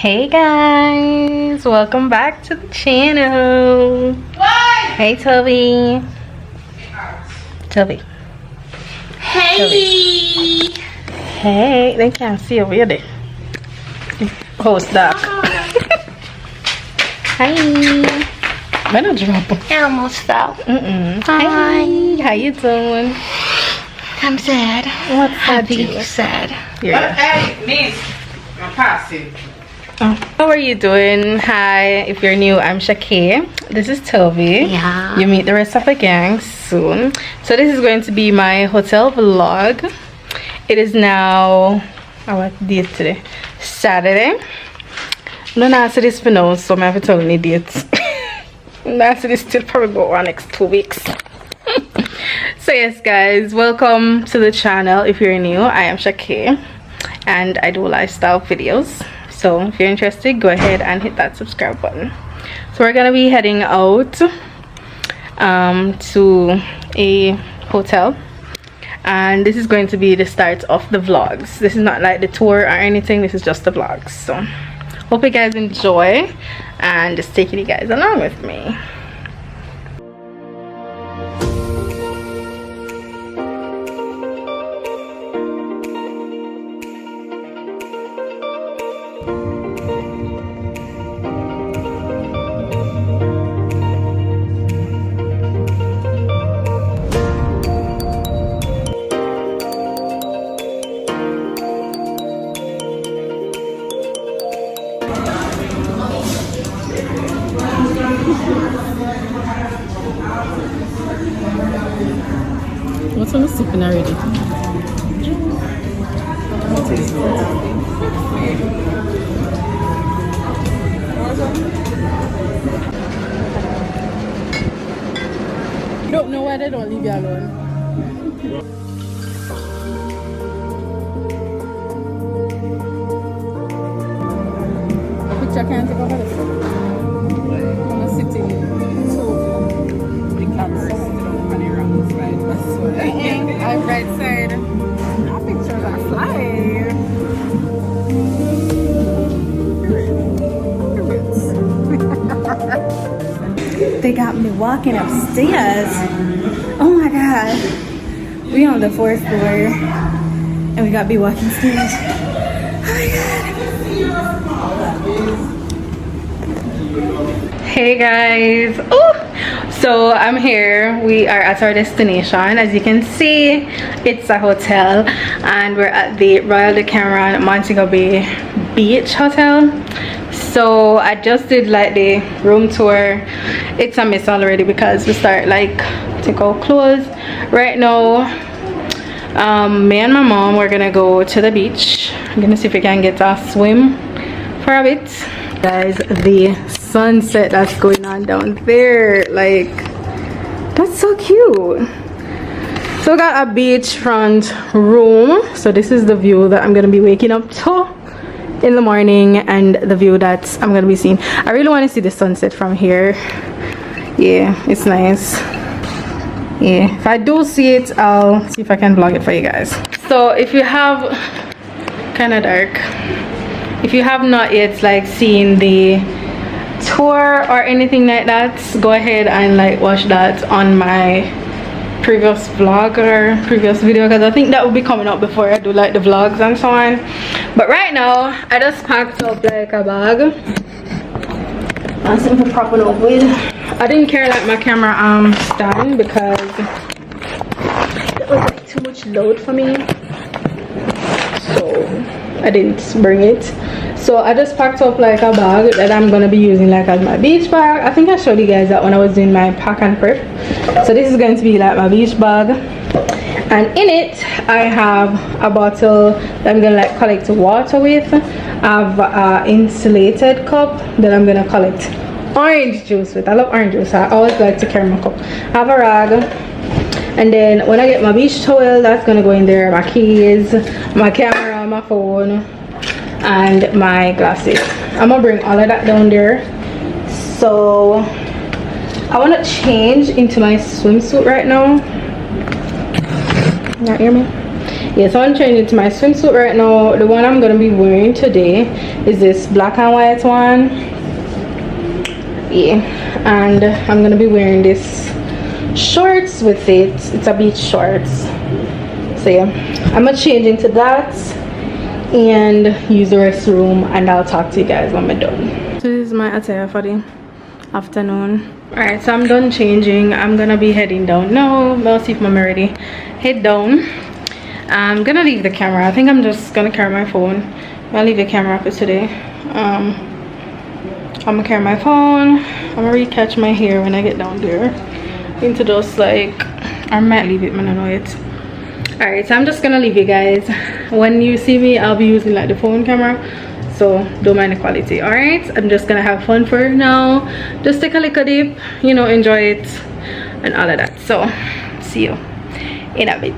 Hey guys, welcome back to the channel. What? Hey Toby. Toby. Hey. Toby. Hey, they can't see over here. Host dark. Hi. Why not drop? I almost fell. Hi. How you doing? I'm sad. What's happy? Sad. Yeah. Hey, miss, I'm passing. How are you doing? Hi, if you're new, I'm ꨄThanks. This is Toby. Yeah. You meet the rest of the gang soon. So this is going to be my hotel vlog. It is now, what date today? Saturday. No, no, so this for now, so I have to tell you the dates. No, so this still probably go on next 2 weeks. So yes guys, welcome to the channel. If you're new, I am ꨄThanks and I do lifestyle videos. So if you're interested, go ahead and hit that subscribe button. So we're gonna be heading out to a hotel, and this is going to be the start of the vlogs. This is not like the tour or anything, this is just the vlogs. So hope you guys enjoy and just taking you guys along with me. What's on the sipping already? You don't know why they don't leave you alone. Picture can't take over this. I'm sitting so the cameras. I'm right side. Our pictures are flying. They got me walking upstairs. Oh my god. We on the 4th floor and we got me walking stairs. Oh my god. Hey guys. Ooh. So I'm here, we are at our destination. As you can see, it's a hotel and we're at the Royal Decameron Montego Bay Beach Hotel. So I just did like the room tour. It's a mess already because we start like take out clothes. Right now me and my mom, we're gonna go to the beach. I'm gonna see if we can get a swim for a bit. Guys, the sunset that's going on down there, like that's so cute. So we got a beachfront room, so this is the view that I'm gonna be waking up to in the morning and the view that I'm gonna be seeing. I really want to see the sunset from here. Yeah, it's nice. Yeah, if I do see it, I'll see if I can vlog it for you guys. So if you have kind of dark, if you have not yet like seen the tour or anything like that, go ahead and like watch that on my previous vlog or previous video, because I think that will be coming up before I do like the vlogs and so on. But right now I just packed up like a bag and something to prop it up with. I didn't carry like my camera stand because it was like too much load for me, so I didn't bring it. So I just packed up like a bag that I'm gonna be using like as my beach bag. I think I showed you guys that when I was doing my pack and prep. So this is going to be like my beach bag, and in it I have a bottle that I'm gonna like collect water with. I have an insulated cup that I'm gonna collect orange juice with. I love orange juice, so I always like to carry my cup. I have a rag, and then when I get my beach towel, that's gonna go in there. My keys, my camera, my phone, and my glasses. I'm gonna bring all of that down there. So I want to change into my swimsuit right now. Not hear me? Yeah, so I'm changing to my swimsuit right now. The one I'm gonna be wearing today is this black and white one. Yeah, and I'm gonna be wearing this shorts with it. It's a beach shorts. So yeah, I'm gonna change into that and use the restroom, and I'll talk to you guys when I'm done. So this is my attire for the afternoon. Alright, so I'm done changing. I'm gonna be heading down now. I'll see if I'm ready. Head down. I'm gonna leave the camera. I think I'm just gonna carry my phone. I'll leave the camera for today. I'm gonna carry my phone. I'm gonna recatch my hair when I get down there. Into just like, I might leave it, man, I know it. Alright, so I'm just gonna leave you guys. When you see me, I'll be using like the phone camera, so don't mind the quality. Alright, I'm just gonna have fun for now. Just take a little dip, you know, enjoy it and all of that. So see you in a bit.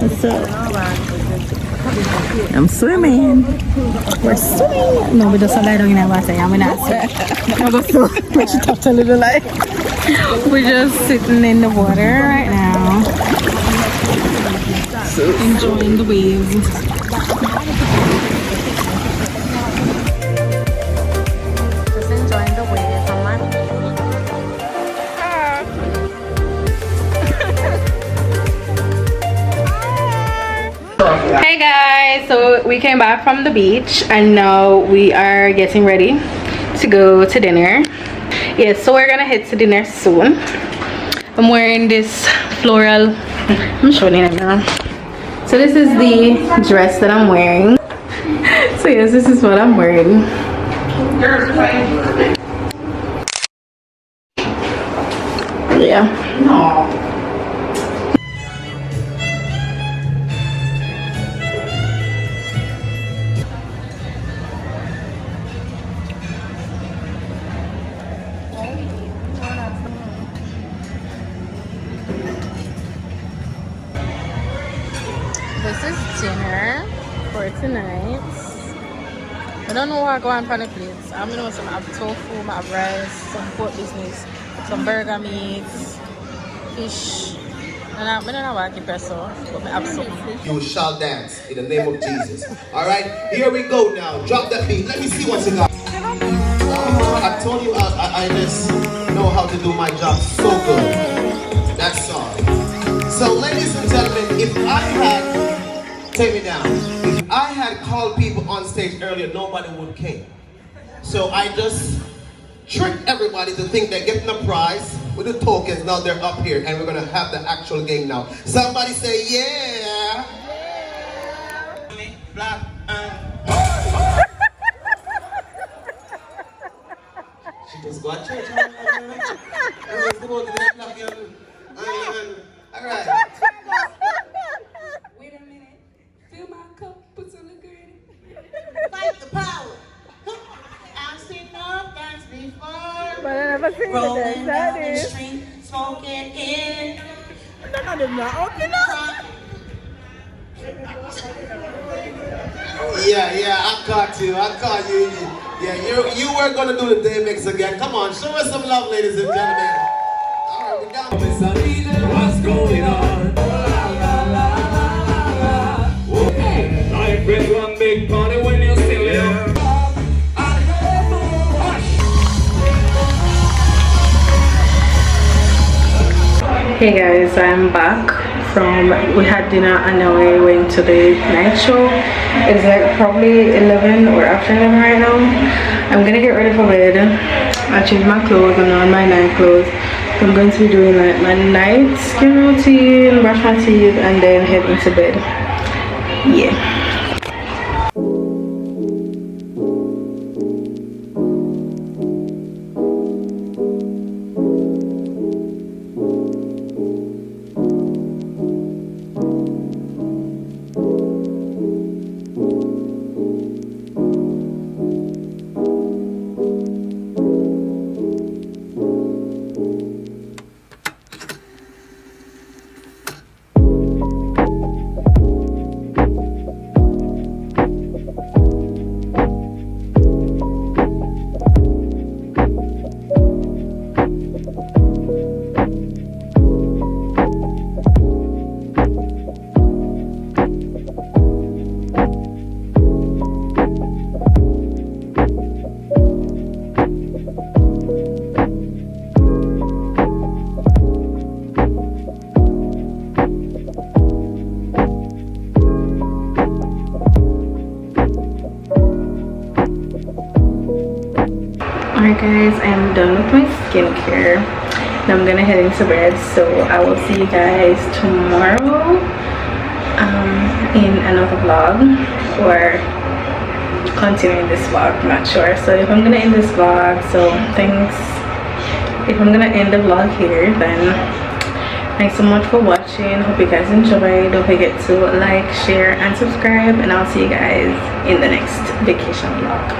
What's up? I'm swimming. We're swimming. No, we just lie down in our water. I'm not swimming. I'm going to push it up to a little light. We're just sitting in the water right now, enjoying the waves. Just enjoying the waves, mama. Hey guys, so we came back from the beach and now we are getting ready to go to dinner. Yeah, so we're gonna head to dinner soon. I'm wearing this floral, I'm showing it now. So this is the dress that I'm wearing. So yes, this is what I'm wearing. Yeah. This is dinner for tonight. I don't know what I go on for the plates. I'm gonna have some tofu, I have rice, some pork business, some burger meats, fish. And I'm gonna have a peso, but I have some. You shall dance in the name of Jesus. Alright, here we go now. Drop that beat. Let me see what you got. I told you I just know how to do my job so good. That's all. So ladies and gentlemen, if I had, take me down, if I had called people on stage earlier, nobody would care. So I just tricked everybody to think they're getting a prize with the tokens. Now they're up here and we're gonna have the actual game now. Somebody say yeah. Yeah. Black and she just got church. Alright. Wait a minute. Fill my cup, put some liquor in it. Fight the power. I've seen no dance before. But I never seen Rolling down the it. street, smoking in. Yeah, I caught you. Yeah, you were gonna do the day mix again. Come on, show us some love, ladies and gentlemen. Alright, we're down. What's going on? Life is one big party when you're still young. Hey guys, I'm back from, we had dinner and now we went to the night show. It's like probably 11 or after 11 right now. I'm gonna get ready for bed. I changed my clothes, I'm on my night clothes. I'm going to be doing like my night skin routine, brush my teeth, and then head into bed. Yeah. Alright guys, I'm done with my skincare. Now I'm gonna head into bed, so I will see you guys tomorrow in another vlog, or continuing this vlog, I'm not sure. So if I'm gonna end this vlog, if I'm gonna end the vlog here, then thanks so much for watching. Hope you guys enjoyed. Don't forget to like, share, and subscribe, and I'll see you guys in the next vacation vlog.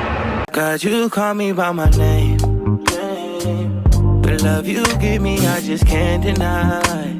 God, you call me by my name. The love you give me, I just can't deny.